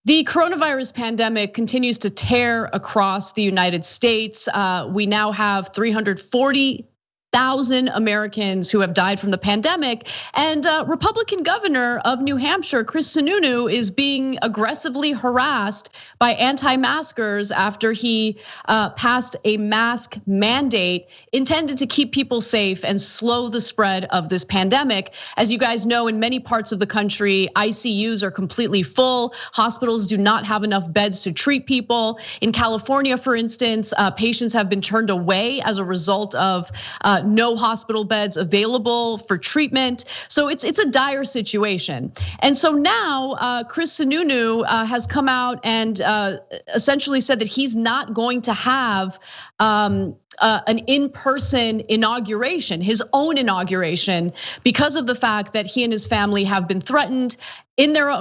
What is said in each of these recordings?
The coronavirus pandemic continues to tear across the United States. We now have 340,000 Americans who have died from the pandemic. And Republican governor of New Hampshire, Chris Sununu, is being aggressively harassed by anti-maskers after he passed a mask mandate intended to keep people safe and slow the spread of this pandemic. As you guys know, in many parts of the country, ICUs are completely full. Hospitals do not have enough beds to treat people. In California, for instance, patients have been turned away as a result of no hospital beds available for treatment. So it's a dire situation. And so now Chris Sununu has come out and essentially said that he's not going to have an in-person inauguration, his own inauguration, because of the fact that he and his family have been threatened in their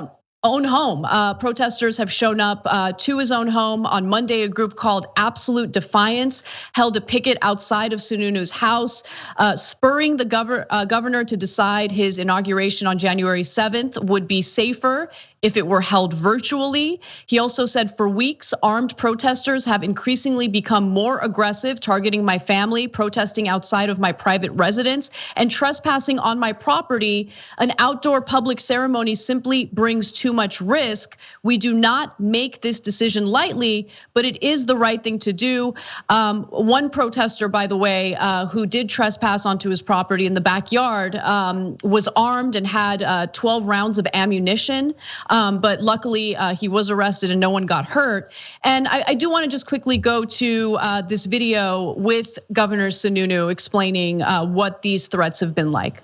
own home. Protesters have shown up to his own home. On Monday, a group called Absolute Defiance held a picket outside of Sununu's house, spurring the governor to decide his inauguration on January 7th would be safer if it were held virtually. He also said, for weeks, armed protesters have increasingly become more aggressive, targeting my family, protesting outside of my private residence, and trespassing on my property. An outdoor public ceremony simply brings too much risk. We do not make this decision lightly, but it is the right thing to do. One protester, by the way, who did trespass onto his property in the backyard, was armed and had 12 rounds of ammunition. But luckily he was arrested and no one got hurt. And I do want to just quickly go to this video with Governor Sununu explaining what these threats have been like.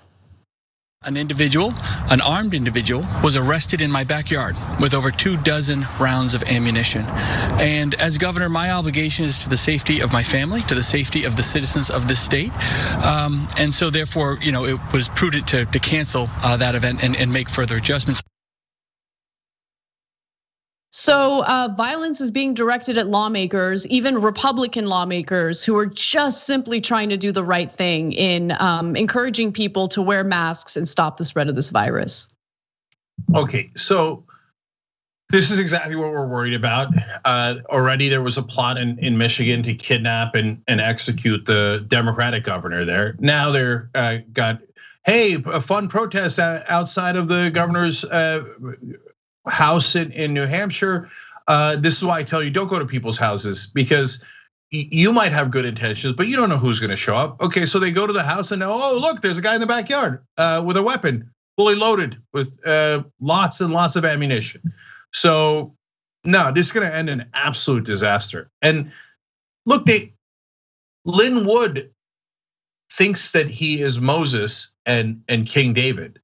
An armed individual, was arrested in my backyard with over 24 rounds of ammunition. And as governor, my obligation is to the safety of my family, to the safety of the citizens of this state. And so therefore, it was prudent to cancel that event and make further adjustments. So violence is being directed at lawmakers, even Republican lawmakers, who are just simply trying to do the right thing in encouraging people to wear masks and stop the spread of this virus. Okay, so this is exactly what we're worried about. Already there was a plot in Michigan to kidnap and execute the Democratic governor there. Now they're got, hey, a fun protest outside of the governor's house in New Hampshire. This is why I tell you, don't go to people's houses, because you might have good intentions, but you don't know who's gonna show up. Okay, so they go to the house and oh, look, there's a guy in the backyard with a weapon, fully loaded with lots and lots of ammunition. So no, this is gonna end in absolute disaster. And look, Lynn Wood thinks that he is Moses and King David.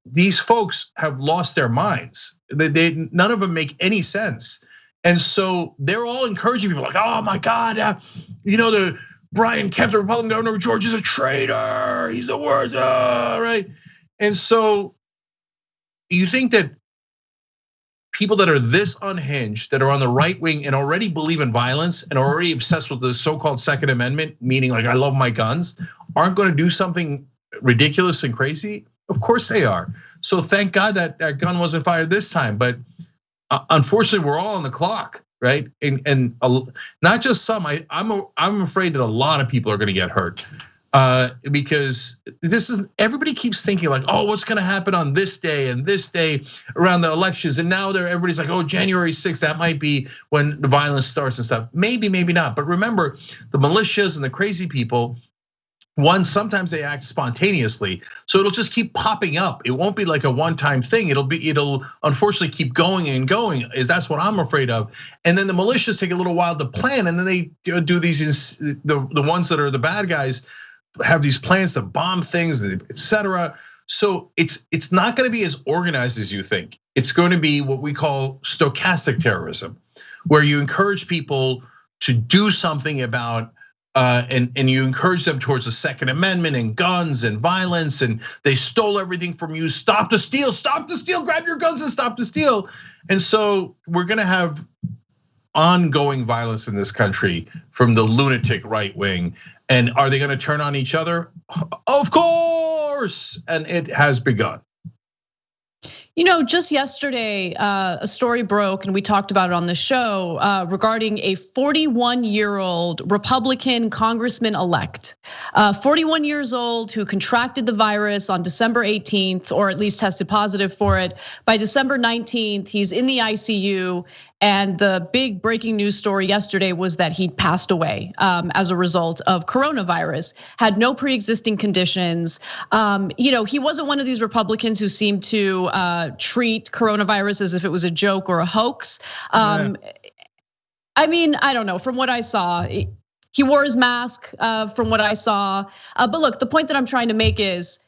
These folks have lost their minds. None of them make any sense. And so they're all encouraging people like, oh my God, the Brian Kemp, the Republican governor of Georgia, is a traitor. He's the worst, right? And so you think that people that are this unhinged, that are on the right wing and already believe in violence and are already obsessed with the so-called Second Amendment, meaning like I love my guns, aren't gonna do something ridiculous and crazy? Of course they are. So thank God that gun wasn't fired this time. But unfortunately, we're all on the clock, right? And not just some. I'm afraid that a lot of people are going to get hurt because everybody keeps thinking like, oh, what's going to happen on this day and this day around the elections? And now everybody's like, oh, January 6th, that might be when the violence starts and stuff. Maybe, maybe not. But remember, the militias and the crazy people. Sometimes they act spontaneously, so it'll just keep popping up. It won't be like a one-time thing. It'll unfortunately keep going and going. That's what I'm afraid of. And then the militias take a little while to plan, and then they do these. The ones that are the bad guys have these plans to bomb things, etc. So it's not going to be as organized as you think. It's going to be what we call stochastic terrorism, where you encourage people to do something about. And you encourage them towards the Second Amendment and guns and violence, and they stole everything from you. Stop the steal, grab your guns and stop the steal. And so we're gonna have ongoing violence in this country from the lunatic right wing. And are they gonna turn on each other? Of course, and it has begun. You know, just yesterday, a story broke, and we talked about it on the show regarding a 41-year-old Republican congressman-elect, 41 years old, who contracted the virus on December 18th, or at least tested positive for it. By December 19th, he's in the ICU. And the big breaking news story yesterday was that he passed away as a result of coronavirus, had no pre-existing conditions. You know, he wasn't one of these Republicans who seemed to treat coronavirus as if it was a joke or a hoax. I mean, I don't know, from what I saw, he wore his mask from what I saw. But look, the point that I'm trying to make is,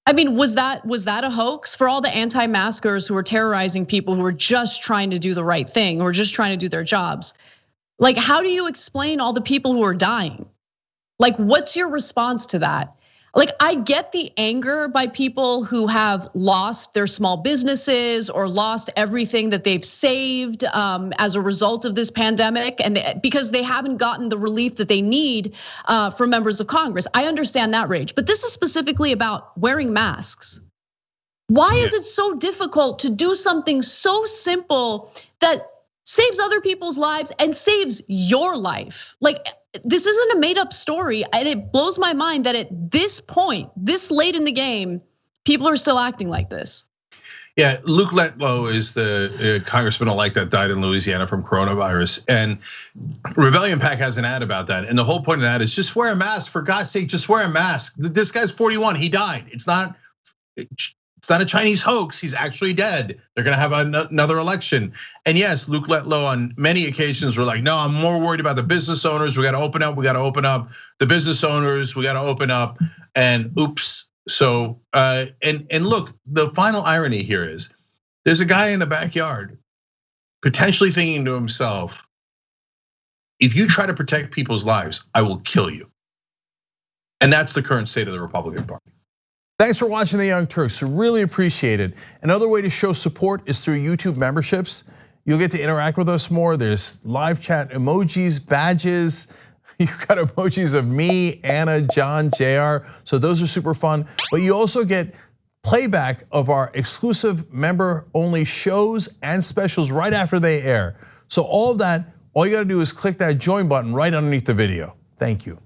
I mean, was that a hoax for all the anti-maskers who were terrorizing people who were just trying to do the right thing, who were just trying to do their jobs? Like, how do you explain all the people who are dying? Like, what's your response to that? Like, I get the anger by people who have lost their small businesses or lost everything that they've saved as a result of this pandemic, and because they haven't gotten the relief that they need from members of Congress. I understand that rage, but this is specifically about wearing masks. Why is it so difficult to do something so simple that saves other people's lives and saves your life? Like, this isn't a made up story, and it blows my mind that at this point, this late in the game, people are still acting like this. Yeah, Luke Letlow is the congressman-elect that died in Louisiana from coronavirus. And Rebellion PAC has an ad about that. And the whole point of that is just wear a mask, for God's sake, just wear a mask. This guy's 41, he died. It's not a Chinese hoax, he's actually dead. They're gonna have another election. And yes, Luke Letlow on many occasions were like, no, I'm more worried about the business owners. We gotta open up, the business owners, we gotta open up, and oops. So, and look, the final irony here is, there's a guy in the backyard potentially thinking to himself, if you try to protect people's lives, I will kill you. And that's the current state of the Republican Party. Thanks for watching The Young Turks, really appreciate it. Another way to show support is through YouTube memberships. You'll get to interact with us more. There's live chat emojis, badges. You've got emojis of me, Anna, John, JR. So those are super fun. But you also get playback of our exclusive member-only shows and specials right after they air. So all of that, all you gotta do is click that join button right underneath the video. Thank you.